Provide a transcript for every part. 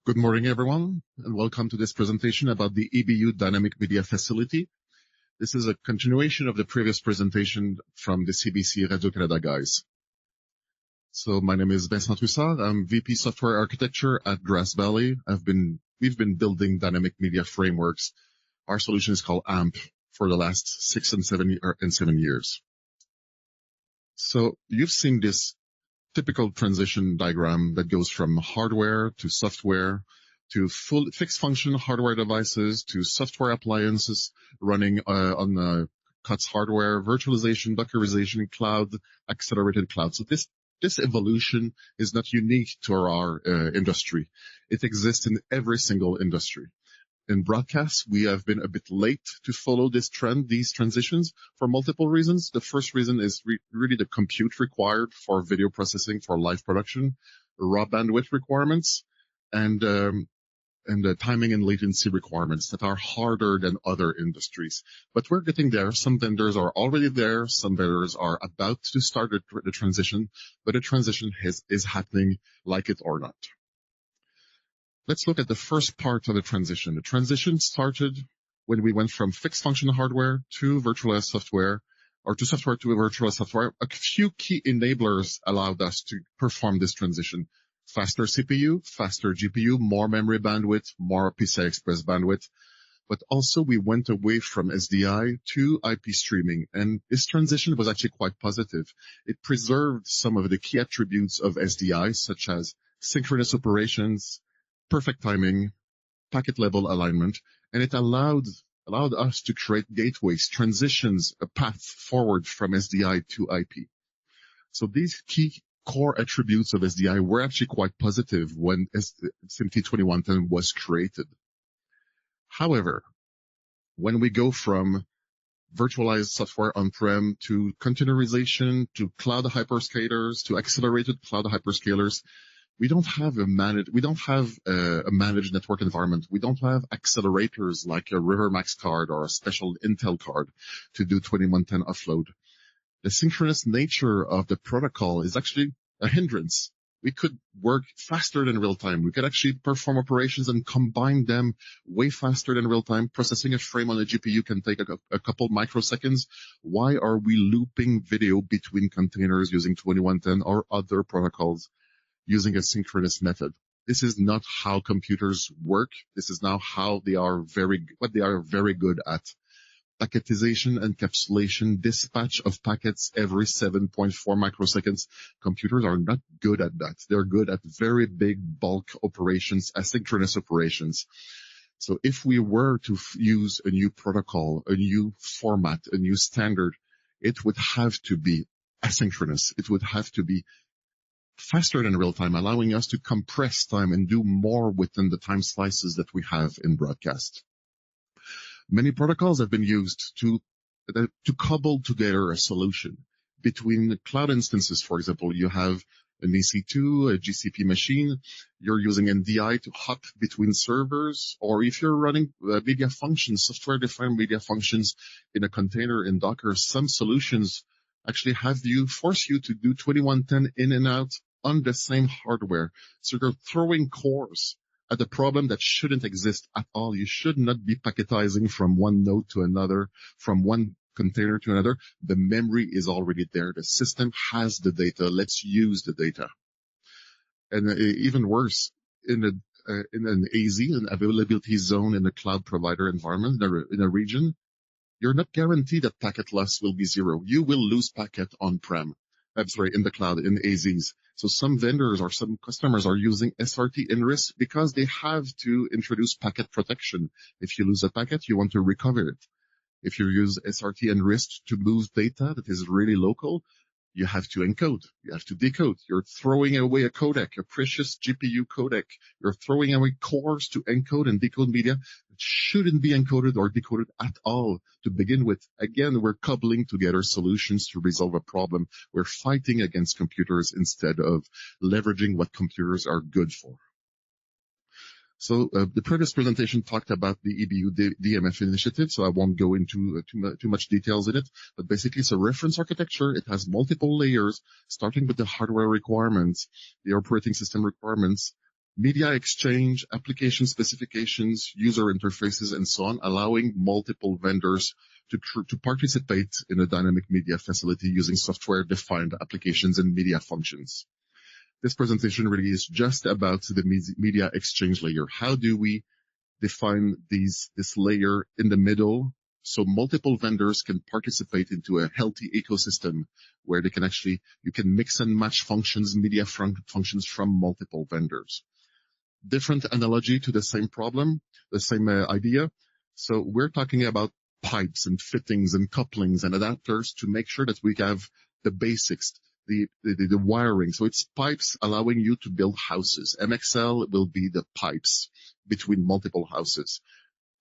Good morning, everyone, and welcome to this presentation about the EBU Dynamic Media Facility. This is a continuation of the previous presentation from the CBC Radio-Canada guys. So my name is Vincent Trussart. I'm VP Software Architecture at Grass Valley. We've been building dynamic media frameworks. Our solution is called AMP for the last 6 and 7 years. So you've seen this typical transition diagram that goes from hardware to software to full fixed function hardware devices to software appliances running on CUTS hardware, virtualization, Dockerization, cloud, accelerated cloud. So this evolution is not unique to our industry. It exists in every single industry. In broadcast, we have been a bit late to follow this trend, these transitions, for multiple reasons. The first reason is really the compute required for video processing for live production, raw bandwidth requirements, and the timing and latency requirements that are harder than other industries. But we're getting there. Some vendors are already there. Some vendors are about to start the transition, but the transition is happening, like it or not. Let's look at the first part of the transition. The transition started when we went from fixed function hardware to virtualized software, or to software to virtualized software. A few key enablers allowed us to perform this transition. Faster CPU, faster GPU, more memory bandwidth, more PCI Express bandwidth. But also we went away from SDI to IP streaming, and this transition was actually quite positive. It preserved some of the key attributes of SDI, such as synchronous operations, perfect timing, packet level alignment, and it allowed us to create gateways, transitions, a path forward from SDI to IP. So these key core attributes of SDI were actually quite positive when SMT 2110 was created. However, when we go from virtualized software on-prem to containerization, to cloud hyperscalers, to accelerated cloud hyperscalers, we don't have a managed network environment. We don't have accelerators like a RiverMax card or a special Intel card to do 2110 offload. The synchronous nature of the protocol is actually a hindrance. We could work faster than real time. We could actually perform operations and combine them way faster than real time. Processing a frame on a GPU can take a couple microseconds. Why are we looping video between containers using 2110 or other protocols using a synchronous method? This is not how computers work. This is now how they are what they are very good at. Packetization, encapsulation, dispatch of packets every 7.4 microseconds. Computers are not good at that. They're good at very big bulk operations, asynchronous operations. So if we were to use a new protocol, a new format, a new standard, it would have to be asynchronous. It would have to be faster than real time, allowing us to compress time and do more within the time slices that we have in broadcast. Many protocols have been used to cobble together a solution. Between cloud instances, for example, you have an EC2, a GCP machine, you're using NDI to hop between servers, or if you're running media functions, software-defined media functions in a container in Docker, some solutions actually force you to do 2110 in and out on the same hardware. So you're throwing cores at a problem that shouldn't exist at all. You should not be packetizing from one node to another, from one container to another. The memory is already there. The system has the data. Let's use the data. And even worse, in an AZ, an availability zone in a cloud provider environment, in a region, you're not guaranteed that packet loss will be zero. You will lose packet on-prem. In the cloud, in AZs. So some vendors or some customers are using SRT in risk because they have to introduce packet protection. If you lose a packet, you want to recover it. If you use SRT and risk to lose data that is really local, you have to encode, you have to decode. You're throwing away a codec, a precious GPU codec. You're throwing away cores to encode and decode media that shouldn't be encoded or decoded at all to begin with. Again, we're cobbling together solutions to resolve a problem. We're fighting against computers instead of leveraging what computers are good for. So the previous presentation talked about the EBU DMF initiative, so I won't go into too much details in it. But basically, it's a reference architecture. It has multiple layers, starting with the hardware requirements, the operating system requirements, media exchange, application specifications, user interfaces, and so on, allowing multiple vendors to participate in a dynamic media facility using software-defined applications and media functions. This presentation really is just about the media exchange layer. How do we define this layer in the middle so multiple vendors can participate into a healthy ecosystem where they can you can mix and match functions, media functions from multiple vendors. Different analogy to the same problem, the same idea. So we're talking about pipes and fittings and couplings and adapters to make sure that we have the basics, the wiring. So it's pipes allowing you to build houses. MXL will be the pipes between multiple houses.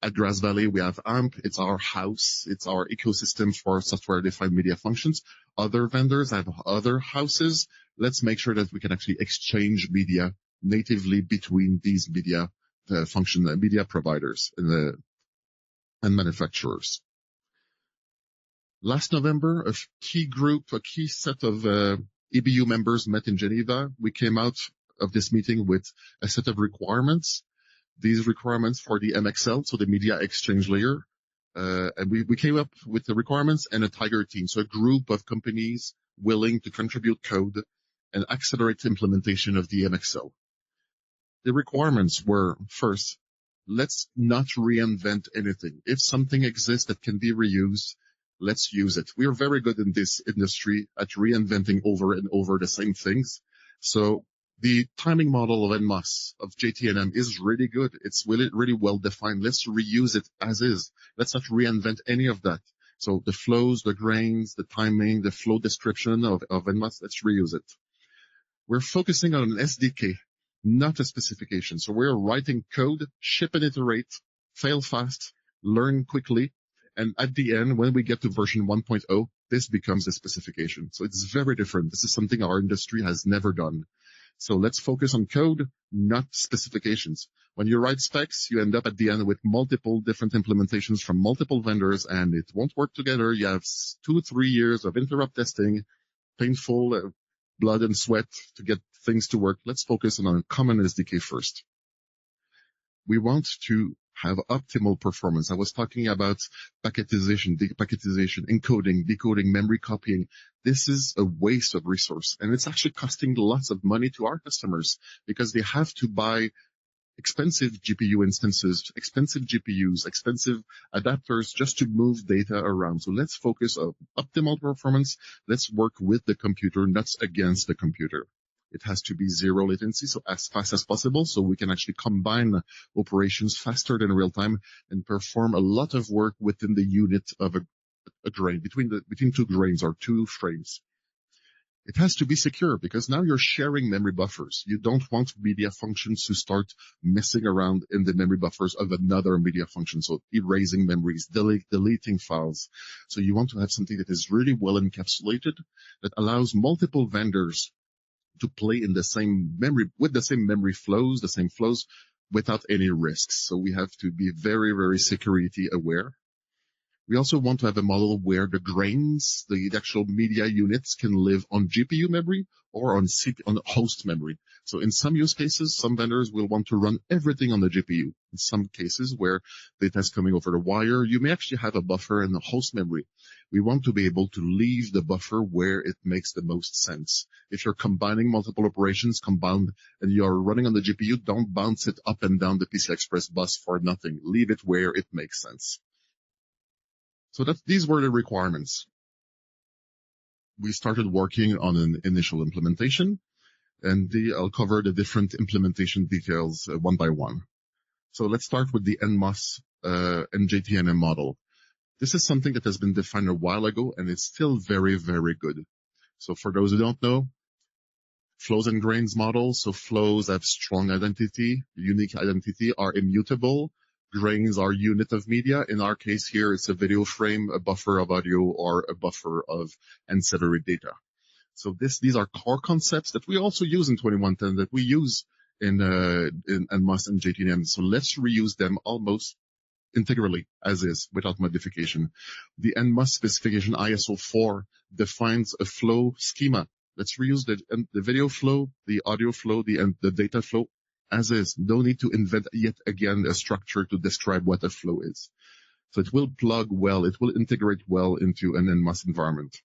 At Grass Valley, we have AMP. It's our house. It's our ecosystem for software-defined media functions. Other vendors have other houses. Let's make sure that we can actually exchange media natively between these media media providers and manufacturers. Last November, a key set of EBU members met in Geneva. We came out of this meeting with a set of requirements. These requirements for the MXL, so the media exchange layer, and we came up with the requirements and a Tiger team, so a group of companies willing to contribute code and accelerate the implementation of the MXL. The requirements were, first, let's not reinvent anything. If something exists that can be reused, let's use it. We are very good in this industry at reinventing over and over the same things. So the timing model of NMOS, of JTNM, is really good. It's really well defined. Let's reuse it as is. Let's not reinvent any of that. So the flows, the grains, the timing, the flow description of NMOS, let's reuse it. We're focusing on an SDK, not a specification. So we're writing code, ship and iterate, fail fast, learn quickly. And at the end, when we get to version 1.0, this becomes a specification. So it's very different. This is something our industry has never done. So let's focus on code, not specifications. When you write specs, you end up at the end with multiple different implementations from multiple vendors, and it won't work together. You have 2-3 years of interrupt testing, painful blood and sweat to get things to work. Let's focus on a common SDK first. We want to have optimal performance. I was talking about packetization, depacketization, encoding, decoding, memory copying. This is a waste of resource, and it's actually costing lots of money to our customers because they have to buy expensive GPU instances, expensive GPUs, expensive adapters just to move data around. So let's focus on optimal performance. Let's work with the computer, not against the computer. It has to be zero latency, so as fast as possible, so we can actually combine operations faster than real time and perform a lot of work within the unit of a grain, between two grains or two frames. It has to be secure because now you're sharing memory buffers. You don't want media functions to start messing around in the memory buffers of another media function, so erasing memories, deleting files. So you want to have something that is really well encapsulated, that allows multiple vendors to play in the same memory, with the same memory flows, the same flows, without any risks. So we have to be very, very security aware. We also want to have a model where the grains, the actual media units, can live on GPU memory or on host memory. So in some use cases, some vendors will want to run everything on the GPU. In some cases where data is coming over the wire, you may actually have a buffer in the host memory. We want to be able to leave the buffer where it makes the most sense. If you're combining multiple operations, and you're running on the GPU, don't bounce it up and down the PCI Express bus for nothing. Leave it where it makes sense. So these were the requirements. We started working on an initial implementation, and I'll cover the different implementation details one by one. So let's start with the NMOS and JTNM model. This is something that has been defined a while ago, and it's still very, very good. So for those who don't know, flows and grains model. So flows have strong identity, unique identity, are immutable. Grains are unit of media. In our case here, it's a video frame, a buffer of audio, or a buffer of ancillary data. So these are core concepts that we also use in 2110, that we use in NMOS and JTNM. So let's reuse them almost integrally as is without modification. The NMOS specification ISO 4 defines a flow schema. Let's reuse the video flow, the audio flow, the data flow as is. No need to invent yet again a structure to describe what a flow is. So it will plug well, it will integrate well into an NMOS environment.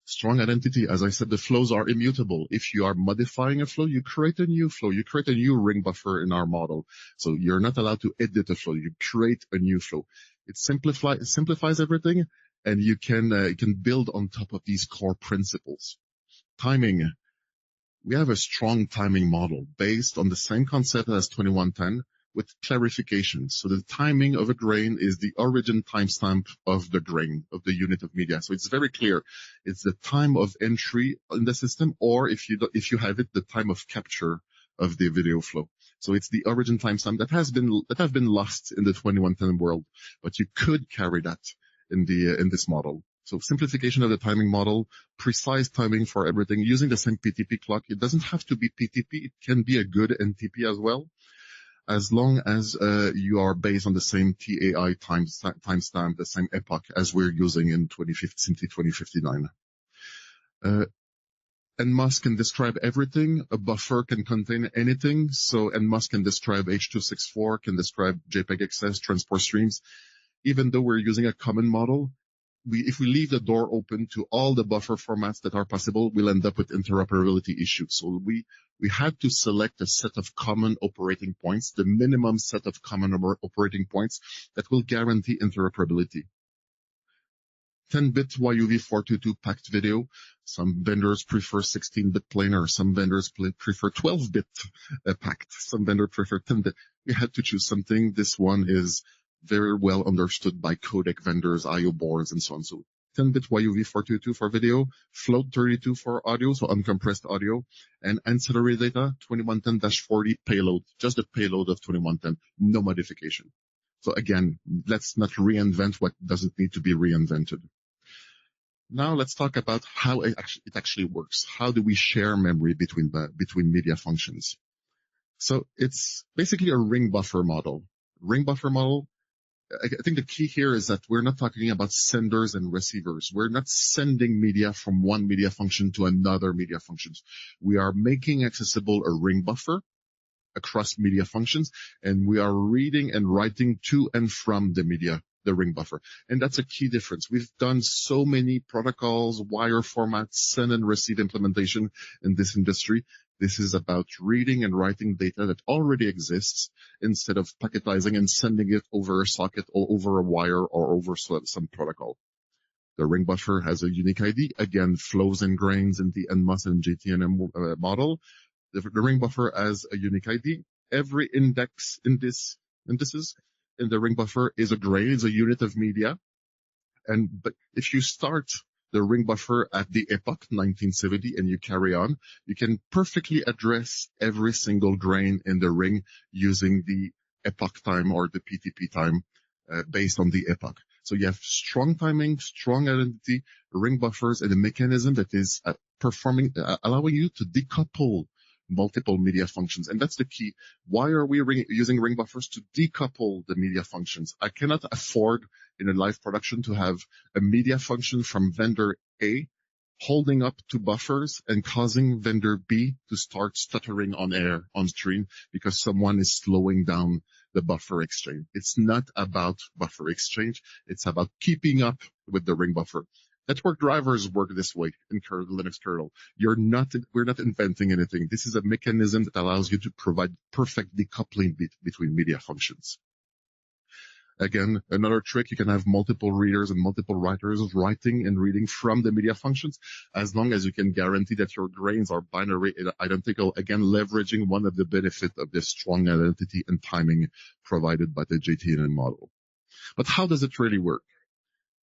Strong identity, as I said, the flows are immutable. If you are modifying a flow, you create a new flow. You create a new ring buffer in our model. So you're not allowed to edit a flow. You create a new flow. It simplifies everything, and you can build on top of these core principles. Timing. We have a strong timing model based on the same concept as 2110 with clarification. So the timing of a grain is the origin timestamp of the grain, of the unit of media. So it's very clear. It's the time of entry in the system, or if you have it, the time of capture of the video flow. So it's the origin timestamp that have been lost in the 2110 world, but you could carry that in this model. So simplification of the timing model, precise timing for everything, using the same PTP clock. It doesn't have to be PTP. It can be a good NTP as well, as long as you are based on the same TAI timestamp, the same epoch as we're using in 2059. NMOS can describe everything. A buffer can contain anything. So NMOS can describe H.264, can describe JPEG XS, transport streams. Even though we're using a common model, if we leave the door open to all the buffer formats that are possible, we'll end up with interoperability issues. So we had to select a set of common operating points, the minimum set of common operating points that will guarantee interoperability. 10-bit YUV422 packed video. Some vendors prefer 16-bit planar. Some vendors prefer 12-bit packed. Some vendors prefer 10-bit. We had to choose something. This one is very well understood by codec vendors, I/O boards, and so on. So 10-bit YUV422 for video, float 32 for audio, so uncompressed audio, and ancillary data, 2110-40 payload, just the payload of 2110, no modification. So again, let's not reinvent what doesn't need to be reinvented. Now let's talk about how it actually works. How do we share memory between media functions? So it's basically a ring buffer model. Ring buffer model, I think the key here is that we're not talking about senders and receivers. We're not sending media from one media function to another media functions. We are making accessible a ring buffer across media functions, and we are reading and writing to and from the media, the ring buffer. And that's a key difference. We've done so many protocols, wire formats, send and receive implementation in this industry. This is about reading and writing data that already exists instead of packetizing and sending it over a socket or over a wire or over some protocol. The ring buffer has a unique ID, again, flows and grains in the NMOS and GTNM model. The ring buffer has a unique ID. Every index indices in the ring buffer is a grain, is a unit of media. But if you start the ring buffer at the epoch 1970 and you carry on, you can perfectly address every single grain in the ring using the epoch time or the PTP time based on the epoch. So you have strong timing, strong identity, ring buffers, and a mechanism that is allowing you to decouple multiple media functions. And that's the key. Why are we using ring buffers? To decouple the media functions. I cannot afford in a live production to have a media function from vendor A holding up two buffers and causing vendor B to start stuttering on air, on stream, because someone is slowing down the buffer exchange. It's not about buffer exchange. It's about keeping up with the ring buffer. Network drivers work this way in Linux kernel. We're not inventing anything. This is a mechanism that allows you to provide perfect decoupling between media functions. Again, another trick, you can have multiple readers and multiple writers writing and reading from the media functions, as long as you can guarantee that your grains are binary identical, again, leveraging one of the benefits of this strong identity and timing provided by the JTNM model. But how does it really work?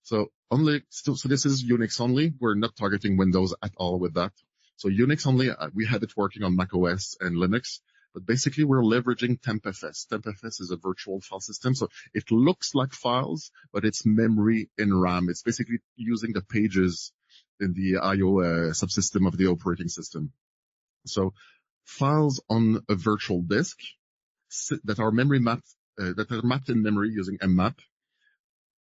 So this is Unix only. We're not targeting Windows at all with that. So Unix only, we have it working on Mac OS and Linux, but basically we're leveraging TempFS. TempFS is a virtual file system. So it looks like files, but it's memory in RAM. It's basically using the pages in the I/O subsystem of the operating system. So files on a virtual disk that are memory mapped, that are mapped in memory using mmap.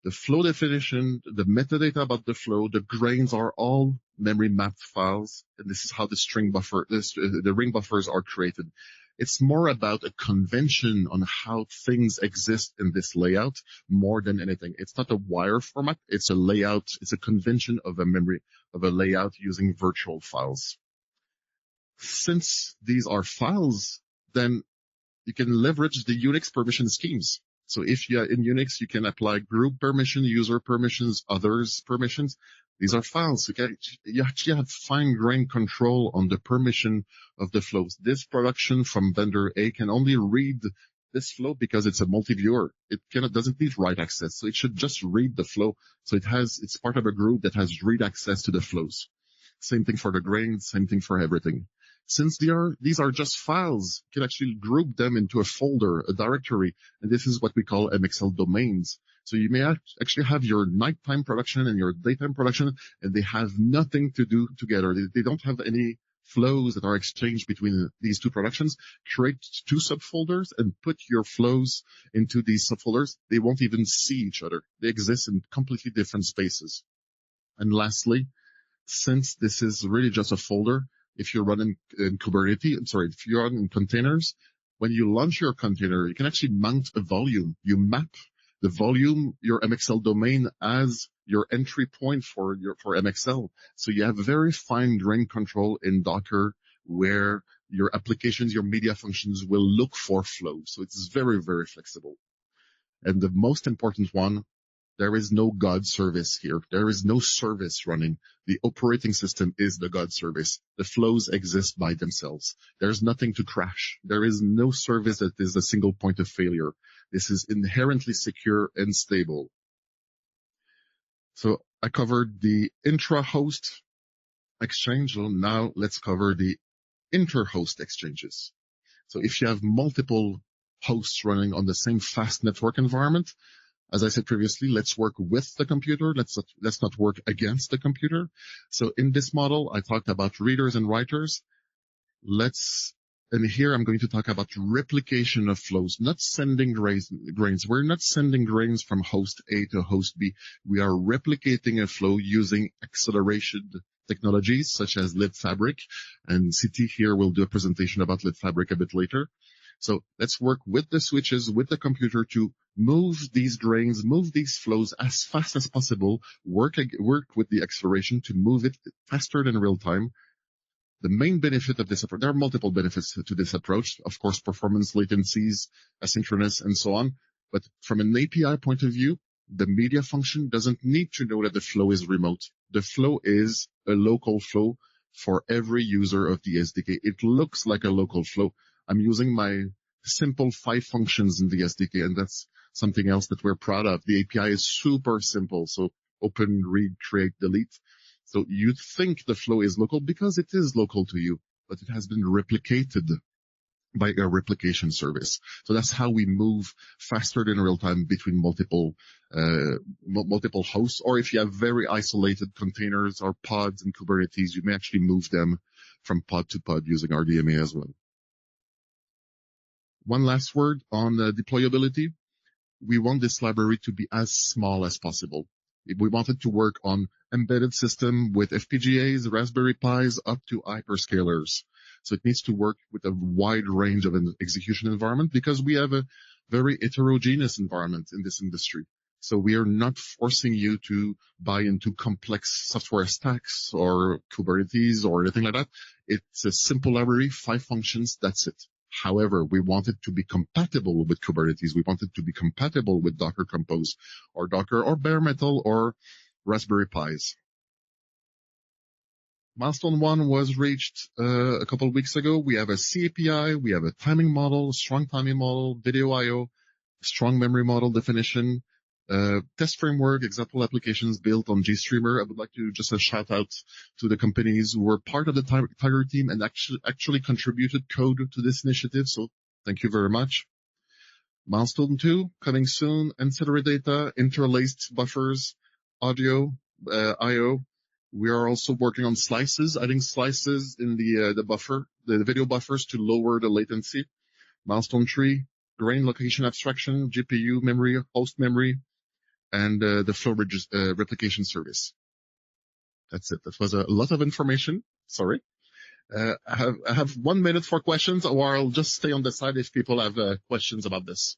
The flow definition, the metadata about the flow, the grains are all memory mapped files. And this is how the ring buffers are created. It's more about a convention on how things exist in this layout more than anything. It's not a wire format. It's a layout. It's a convention of a memory, of a layout using virtual files. Since these are files, then you can leverage the Unix permission schemes. So if you are in Unix, you can apply group permission, user permissions, others permissions. These are files. You actually have fine-grained control on the permission of the flows. This production from vendor A can only read this flow because it's a multi-viewer. It doesn't need write access. So it should just read the flow. So it's part of a group that has read access to the flows. Same thing for the grains, same thing for everything. Since these are just files, you can actually group them into a folder, a directory, and this is what we call MXL domains. So you may actually have your nighttime production and your daytime production, and they have nothing to do together. They don't have any flows that are exchanged between these two productions. Create two subfolders and put your flows into these subfolders. They won't even see each other. They exist in completely different spaces. And lastly, since this is really just a folder, if you're running in Kubernetes, if you're running in containers, when you launch your container, you can actually mount a volume. You map the volume, your MXL domain, as your entry point for MXL. So you have very fine-grained control in Docker where your applications, your media functions will look for flow. So it's very, very flexible. And the most important one, there is no God service here. There is no service running. The operating system is the God service. The flows exist by themselves. There's nothing to crash. There is no service that is a single point of failure. This is inherently secure and stable. So I covered the intra-host exchange. So now let's cover the inter-host exchanges. So if you have multiple hosts running on the same fast network environment, as I said previously, let's work with the computer. Let's not work against the computer. So in this model, I talked about readers and writers. And here I'm going to talk about replication of flows, not sending grains. We're not sending grains from host A to host B. We are replicating a flow using acceleration technologies such as libfabric. And CT here will do a presentation about libfabric a bit later. So let's work with the switches, with the computer to move these grains, move these flows as fast as possible, work with the acceleration to move it faster than real time. The main benefit of this approach, there are multiple benefits to this approach. Of course, performance, latencies, asynchronous, and so on. But from an API point of view, the media function doesn't need to know that the flow is remote. The flow is a local flow for every user of the SDK. It looks like a local flow. I'm using my simple 5 functions in the SDK, and that's something else that we're proud of. The API is super simple. So open, read, create, delete. So you think the flow is local because it is local to you, but it has been replicated by a replication service. So that's how we move faster than real time between multiple hosts. Or if you have very isolated containers or pods in Kubernetes, you may actually move them from pod to pod using RDMA as well. One last word on deployability. We want this library to be as small as possible. We want it to work on embedded system with FPGAs, Raspberry Pis, up to hyperscalers. So it needs to work with a wide range of an execution environment because we have a very heterogeneous environment in this industry. So we are not forcing you to buy into complex software stacks or Kubernetes or anything like that. It's a simple library, 5 functions, that's it. However, we want it to be compatible with Kubernetes. We want it to be compatible with Docker Compose or Docker or Bare Metal or Raspberry Pis. Milestone 1 was reached a couple of weeks ago. We have a CAPI, we have a timing model, strong timing model, video I/O, strong memory model definition, test framework, example applications built on GStreamer. I would like to just a shout out to the companies who were part of the Tiger team and actually contributed code to this initiative. So thank you very much. Milestone 2 coming soon. Ancillary data, interlaced buffers, audio, I/O. We are also working on slices, adding slices in the buffer, the video buffers to lower the latency. Milestone 3, grain location abstraction, GPU memory, host memory, and the flow replication service. That's it. That was a lot of information. Sorry. I have 1 minute for questions, or I'll just stay on the side if people have questions about this.